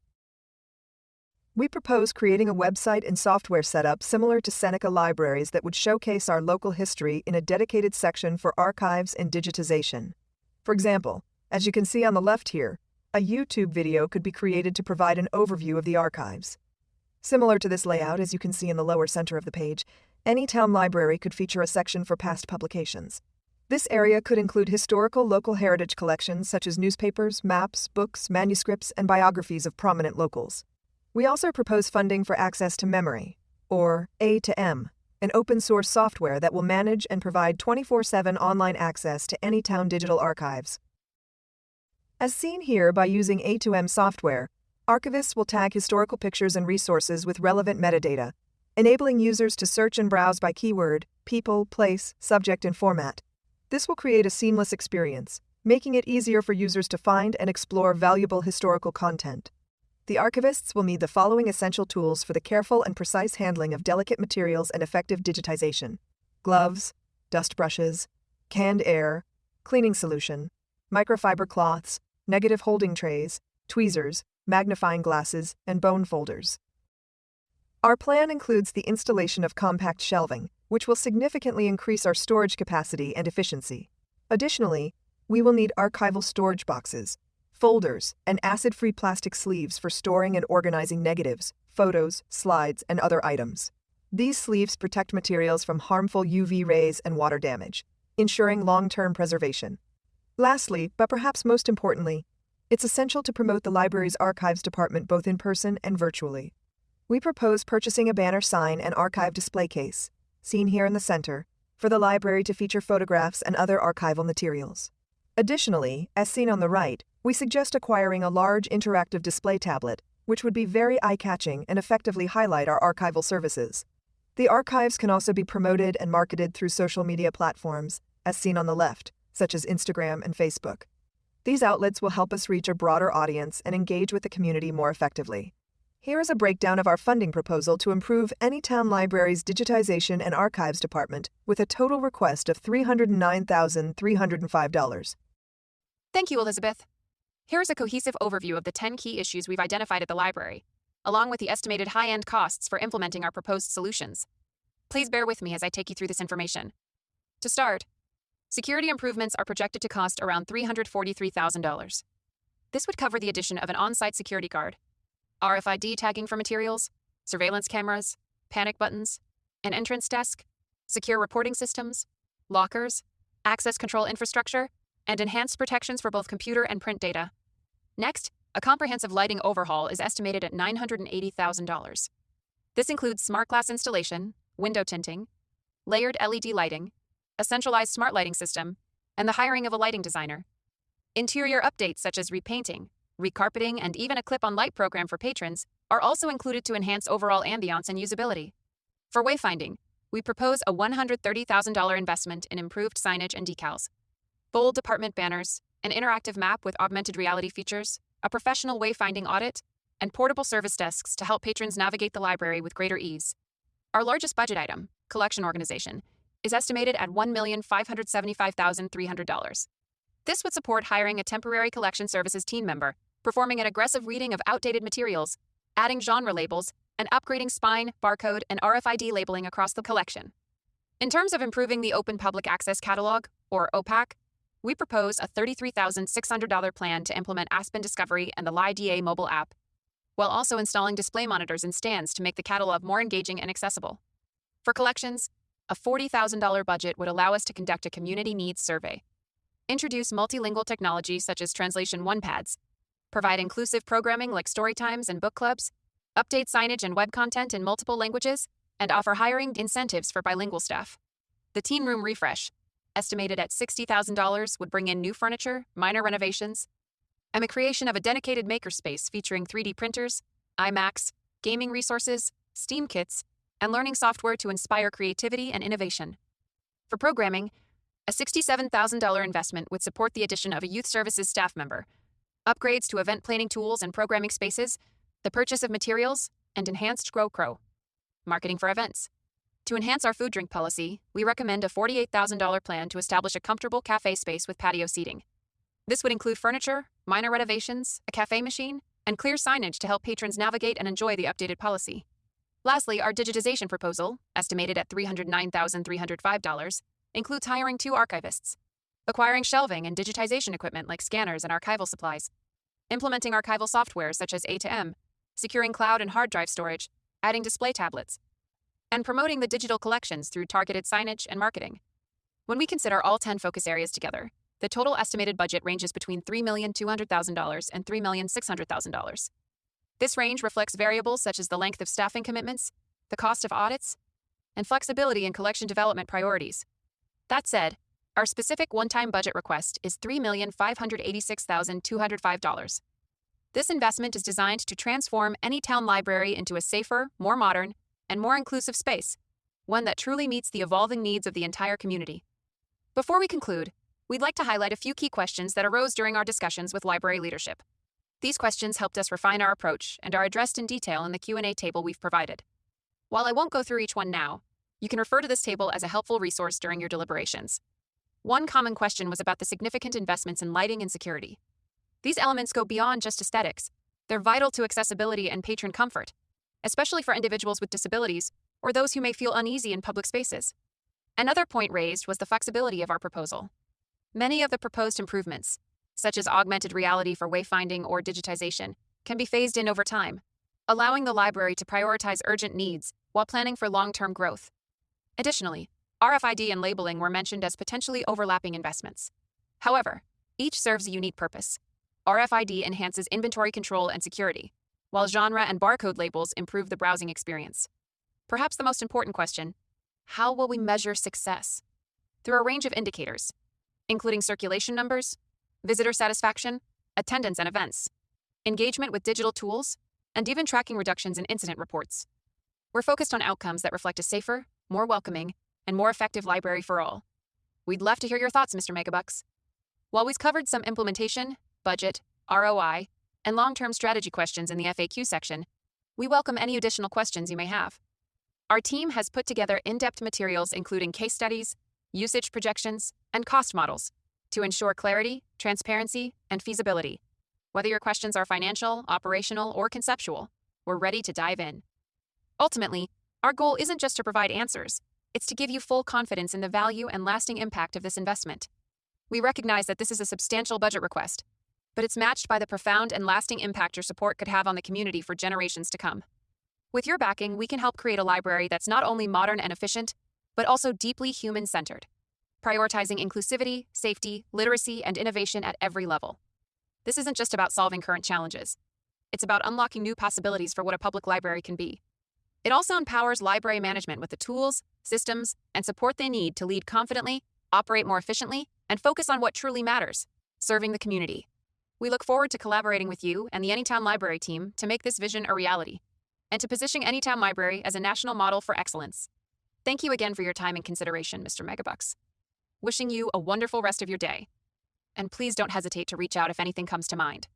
We propose creating a website and software setup similar to Seneca libraries that would showcase our local history in a dedicated section for archives and digitization. For example, as you can see on the left here, a YouTube video could be created to provide an overview of the archives. Similar to this layout, as you can see in the lower center of the page, Anytown Library could feature a section for past publications. This area could include historical local heritage collections such as newspapers, maps, books, manuscripts, and biographies of prominent locals. We also propose funding for access to memory, or A2M, an open-source software that will manage and provide 24/7 online access to Anytown digital archives. As seen here, by using A2M software, archivists will tag historical pictures and resources with relevant metadata, enabling users to search and browse by keyword, people, place, subject, and format. This will create a seamless experience, making it easier for users to find and explore valuable historical content. The archivists will need the following essential tools for the careful and precise handling of delicate materials and effective digitization: gloves, dust brushes, canned air, cleaning solution, microfiber cloths, negative holding trays, tweezers, magnifying glasses, and bone folders. Our plan includes the installation of compact shelving, which will significantly increase our storage capacity and efficiency. Additionally, we will need archival storage boxes, folders, and acid-free plastic sleeves for storing and organizing negatives, photos, slides, and other items. These sleeves protect materials from harmful UV rays and water damage, ensuring long-term preservation. Lastly, but perhaps most importantly, it's essential to promote the library's archives department both in person and virtually. We propose purchasing a banner sign and archive display case, seen here in the center, for the library to feature photographs and other archival materials. Additionally, as seen on the right, we suggest acquiring a large interactive display tablet, which would be very eye-catching and effectively highlight our archival services. The archives can also be promoted and marketed through social media platforms, as seen on the left, such as Instagram and Facebook. These outlets will help us reach a broader audience and engage with the community more effectively. Here is a breakdown of our funding proposal to improve Anytown Library's digitization and archives department with a total request of $309,305. Thank you, Elizabeth. Here is a cohesive overview of the 10 key issues we've identified at the library, along with the estimated high-end costs for implementing our proposed solutions. Please bear with me as I take you through this information. To start, security improvements are projected to cost around $343,000. This would cover the addition of an on-site security guard, RFID tagging for materials, surveillance cameras, panic buttons, an entrance desk, secure reporting systems, lockers, access control infrastructure, and enhanced protections for both computer and print data. Next, a comprehensive lighting overhaul is estimated at $980,000. This includes smart glass installation, window tinting, layered LED lighting, a centralized smart lighting system, and the hiring of a lighting designer. Interior updates such as repainting, recarpeting, and even a clip-on light program for patrons are also included to enhance overall ambiance and usability. For wayfinding, we propose a $130,000 investment in improved signage and decals, bold department banners, an interactive map with augmented reality features, a professional wayfinding audit, and portable service desks to help patrons navigate the library with greater ease. Our largest budget item, collection organization, is estimated at $1,575,300. This would support hiring a temporary collection services team member, performing an aggressive reading of outdated materials, adding genre labels, and upgrading spine, barcode, and RFID labeling across the collection. In terms of improving the Open Public Access Catalog, or OPAC, we propose a $33,600 plan to implement Aspen Discovery and the LiDA mobile app, while also installing display monitors and stands to make the catalog more engaging and accessible. For collections, a $40,000 budget would allow us to conduct a community needs survey, introduce multilingual technology such as Translation One pads, provide inclusive programming like story times and book clubs, update signage and web content in multiple languages, and offer hiring incentives for bilingual staff. The team room refresh, estimated at $60,000, would bring in new furniture, minor renovations, and the creation of a dedicated makerspace featuring 3D printers, iMacs, gaming resources, Steam kits, and learning software to inspire creativity and innovation. For programming, a $67,000 investment would support the addition of a youth services staff member, upgrades to event planning tools and programming spaces, the purchase of materials, and enhanced GrowCrow. Marketing for events. To enhance our food drink policy, we recommend a $48,000 plan to establish a comfortable cafe space with patio seating. This would include furniture, minor renovations, a cafe machine, and clear signage to help patrons navigate and enjoy the updated policy. Lastly, our digitization proposal, estimated at $309,305, includes hiring 2 archivists, acquiring shelving and digitization equipment like scanners and archival supplies, implementing archival software such as A2M, securing cloud and hard drive storage, adding display tablets, and promoting the digital collections through targeted signage and marketing. When we consider all 10 focus areas together, the total estimated budget ranges between $3,200,000 and $3,600,000. This range reflects variables such as the length of staffing commitments, the cost of audits, and flexibility in collection development priorities. That said, our specific one-time budget request is $3,586,205. This investment is designed to transform Anytown Library into a safer, more modern, and more inclusive space, one that truly meets the evolving needs of the entire community. Before we conclude, we'd like to highlight a few key questions that arose during our discussions with library leadership. These questions helped us refine our approach and are addressed in detail in the Q&A table we've provided. While I won't go through each one now, you can refer to this table as a helpful resource during your deliberations. One common question was about the significant investments in lighting and security. These elements go beyond just aesthetics. They're vital to accessibility and patron comfort, especially for individuals with disabilities or those who may feel uneasy in public spaces. Another point raised was the flexibility of our proposal. Many of the proposed improvements, such as augmented reality for wayfinding or digitization, can be phased in over time, allowing the library to prioritize urgent needs while planning for long-term growth. Additionally, RFID and labeling were mentioned as potentially overlapping investments. However, each serves a unique purpose. RFID enhances inventory control and security, while genre and barcode labels improve the browsing experience. Perhaps the most important question: how will we measure success? Through a range of indicators, including circulation numbers, visitor satisfaction, attendance at events, engagement with digital tools, and even tracking reductions in incident reports. We're focused on outcomes that reflect a safer, more welcoming, and more effective library for all. We'd love to hear your thoughts, Mr. Megabucks. While we've covered some implementation, budget, ROI, and long-term strategy questions in the FAQ section, we welcome any additional questions you may have. Our team has put together in-depth materials including case studies, usage projections, and cost models to ensure clarity, transparency, and feasibility. Whether your questions are financial, operational, or conceptual, we're ready to dive in. Ultimately, our goal isn't just to provide answers, it's to give you full confidence in the value and lasting impact of this investment. We recognize that this is a substantial budget request, but it's matched by the profound and lasting impact your support could have on the community for generations to come. With your backing, we can help create a library that's not only modern and efficient, but also deeply human-centered, prioritizing inclusivity, safety, literacy, and innovation at every level. This isn't just about solving current challenges. It's about unlocking new possibilities for what a public library can be. It also empowers library management with the tools, systems, and support they need to lead confidently, operate more efficiently, and focus on what truly matters, serving the community. We look forward to collaborating with you and the Anytown Library team to make this vision a reality, and to position Anytown Library as a national model for excellence. Thank you again for your time and consideration, Mr. Megabucks. Wishing you a wonderful rest of your day. And please don't hesitate to reach out if anything comes to mind.